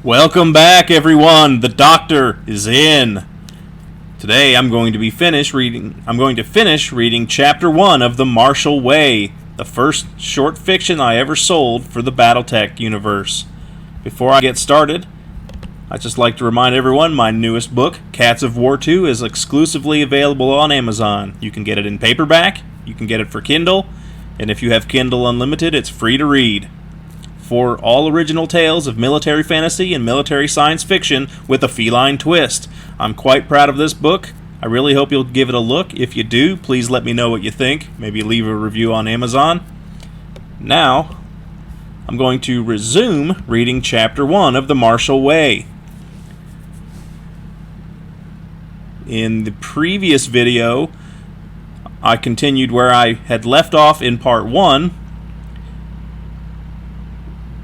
Welcome back, everyone. The doctor is in. Today I'm going to finish reading Chapter 1 of The Marshal Way, the first short fiction I ever sold for the BattleTech universe. Before I get started, I'd just like to remind everyone my newest book, Cats of War 2, is exclusively available on Amazon. You can get it in paperback, you can get it for Kindle, and if you have Kindle Unlimited, it's free to read. For all original tales of military fantasy and military science fiction with a feline twist. I'm quite proud of this book. I really hope you'll give it a look. If you do, please let me know what you think. Maybe leave a review on Amazon. Now, I'm going to resume reading Chapter 1 of The Marshal Way. In the previous video, I continued where I had left off in Part 1.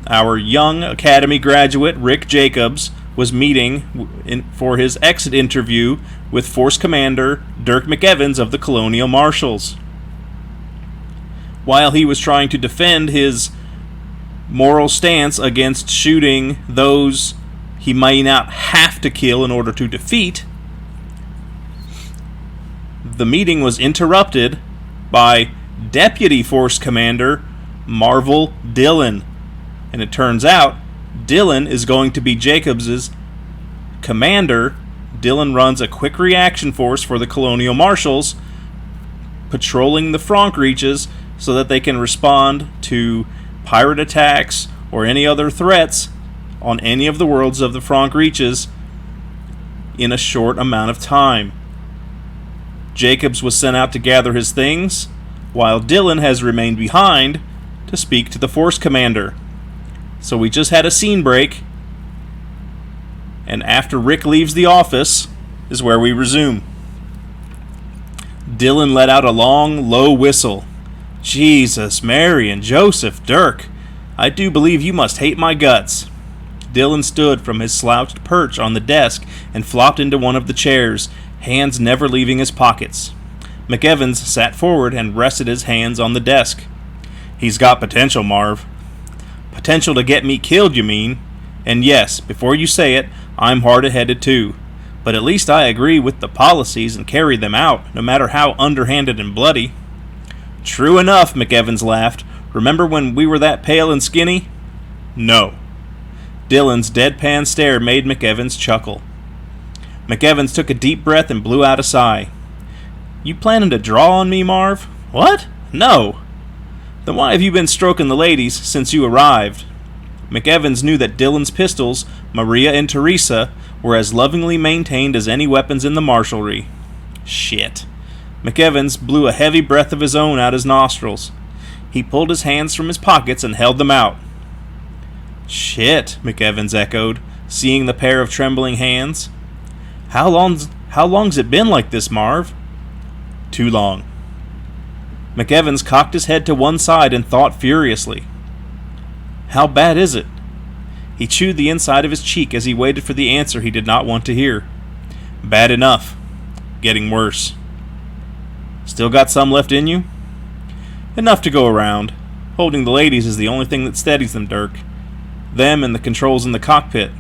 Our young Academy graduate, Rick Jacobs, was meeting for his exit interview with Force Commander Dirk McEvans of the Colonial Marshals. While he was trying to defend his moral stance against shooting those he might not have to kill in order to defeat, the meeting was interrupted by Deputy Force Commander Marvel Dillon. And it turns out, Dillon is going to be Jacobs' commander. Dillon runs a quick reaction force for the Colonial Marshals, patrolling the Franc reaches so that they can respond to pirate attacks or any other threats on any of the worlds of the Franc reaches in a short amount of time. Jacobs was sent out to gather his things, while Dillon has remained behind to speak to the Force Commander. So we just had a scene break, and after Rick leaves the office is where we resume. Dillon let out a long, low whistle. Jesus, Mary, and Joseph, Dirk, I do believe you must hate my guts. Dillon stood from his slouched perch on the desk and flopped into one of the chairs, hands never leaving his pockets. McEvans sat forward and rested his hands on the desk. He's got potential, Marv. Potential to get me killed, you mean? And yes, before you say it, I'm hard-headed too. But at least I agree with the policies and carry them out, no matter how underhanded and bloody. True enough, McEvans laughed. Remember when we were that pale and skinny? No. Dillon's deadpan stare made McEvans chuckle. McEvans took a deep breath and blew out a sigh. You planning to draw on me, Marv? What? No. Then why have you been stroking the ladies since you arrived? McEvans knew that Dillon's pistols, Maria and Teresa, were as lovingly maintained as any weapons in the marshalry. Shit. McEvans blew a heavy breath of his own out his nostrils. He pulled his hands from his pockets and held them out. Shit, McEvans echoed, seeing the pair of trembling hands. How long's it been like this, Marv? Too long. McEvans cocked his head to one side and thought furiously. How bad is it? He chewed the inside of his cheek as he waited for the answer he did not want to hear. Bad enough. Getting worse. Still got some left in you? Enough to go around. Holding the ladies is the only thing that steadies them, Dirk. Them and the controls in the cockpit.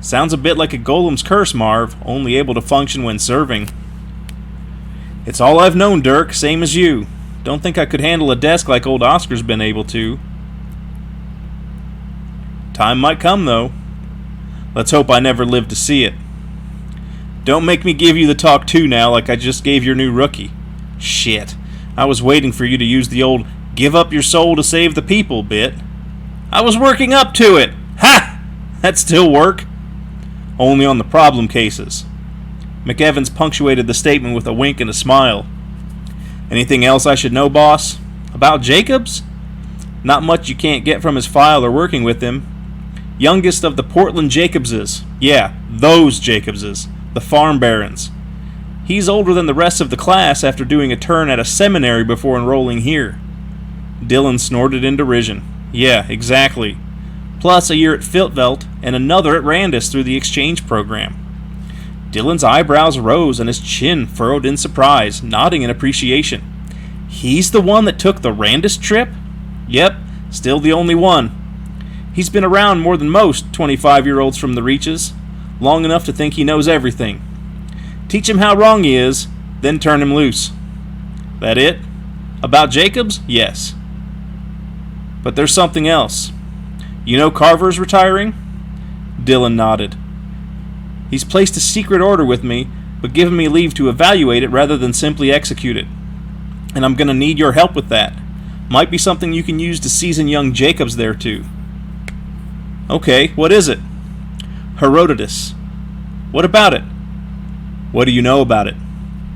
Sounds a bit like a golem's curse, Marv, only able to function when serving. It's all I've known, Dirk, same as you. Don't think I could handle a desk like old Oscar's been able to. Time might come, though. Let's hope I never live to see it. Don't make me give you the talk to now like I just gave your new rookie. Shit. I was waiting for you to use the old give up your soul to save the people bit. I was working up to it. Ha! That still work? Only on the problem cases. McEvans punctuated the statement with a wink and a smile. Anything else I should know, boss? About Jacobs? Not much you can't get from his file or working with him. Youngest of the Portland Jacobses. Yeah, those Jacobses. The farm barons. He's older than the rest of the class after doing a turn at a seminary before enrolling here. Dillon snorted in derision. Yeah, exactly. Plus a year at Filtveld and another at Randus through the exchange program. Dillon's eyebrows rose and his chin furrowed in surprise, nodding in appreciation. He's the one that took the Randus trip? Yep, still the only one. He's been around more than most 25-year-olds from the Reaches, long enough to think he knows everything. Teach him how wrong he is, then turn him loose. That it? About Jacobs? Yes. But there's something else. You know Carver's retiring? Dillon nodded. He's placed a secret order with me, but given me leave to evaluate it rather than simply execute it. And I'm going to need your help with that. Might be something you can use to season young Jacobs there too. Okay, what is it? Herodotus. What about it? What do you know about it?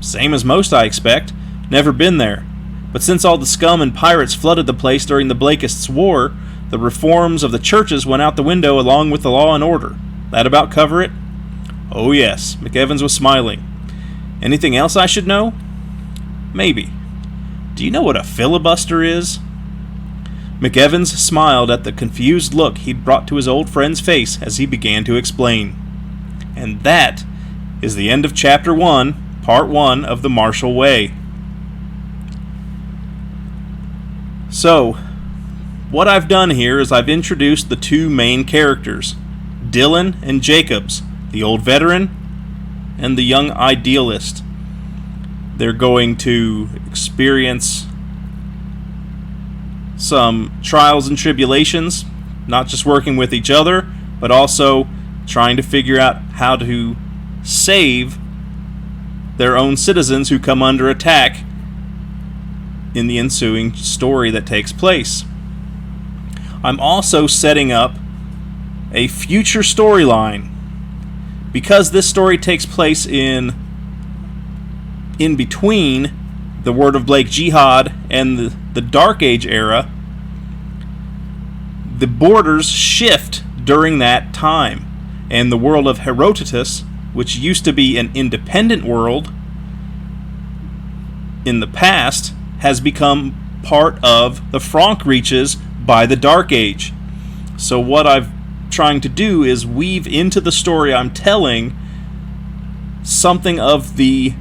Same as most, I expect. Never been there. But since all the scum and pirates flooded the place during the Blakists' War, the reforms of the churches went out the window along with the law and order. That about cover it? Oh yes, McEvans was smiling. Anything else I should know? Maybe. Do you know what a filibuster is? McEvans smiled at the confused look he'd brought to his old friend's face as he began to explain. And that is the end of Chapter 1, Part 1 of the Marshal Way. So, what I've done here is I've introduced the two main characters, Dillon and Jacobs, the old veteran and the young idealist. They're going to experience some trials and tribulations, not just working with each other, but also trying to figure out how to save their own citizens who come under attack in the ensuing story that takes place. I'm also setting up a future storyline. Because this story takes place in between the Word of Blake Jihad and the Dark Age era, the borders shift during that time, and the world of Herodotus, which used to be an independent world in the past, has become part of the Frank Reaches by the Dark Age. So what I've trying to do is weave into the story I'm telling something of the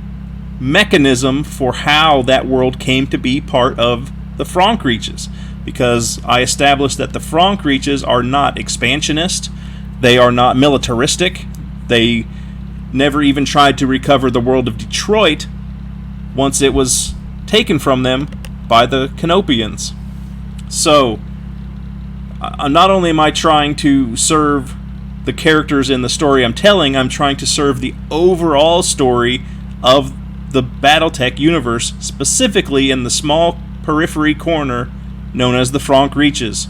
mechanism for how that world came to be part of the Frank Reaches, because I established that the Frank Reaches are not expansionist, they are not militaristic, they never even tried to recover the world of Detroit once it was taken from them by the Canopians. So not only am I trying to serve the characters in the story I'm telling, I'm trying to serve the overall story of the BattleTech universe, specifically in the small periphery corner known as the Frank Reaches.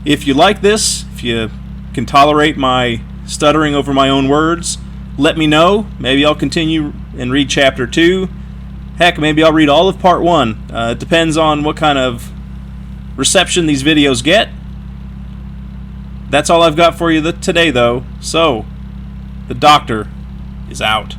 If you like this, if you can tolerate my stuttering over my own words, let me know. Maybe I'll continue and read Chapter 2. Heck, maybe I'll read all of Part 1. It depends on what kind of reception these videos get. That's all I've got for you today, though. So, the Doctor is out.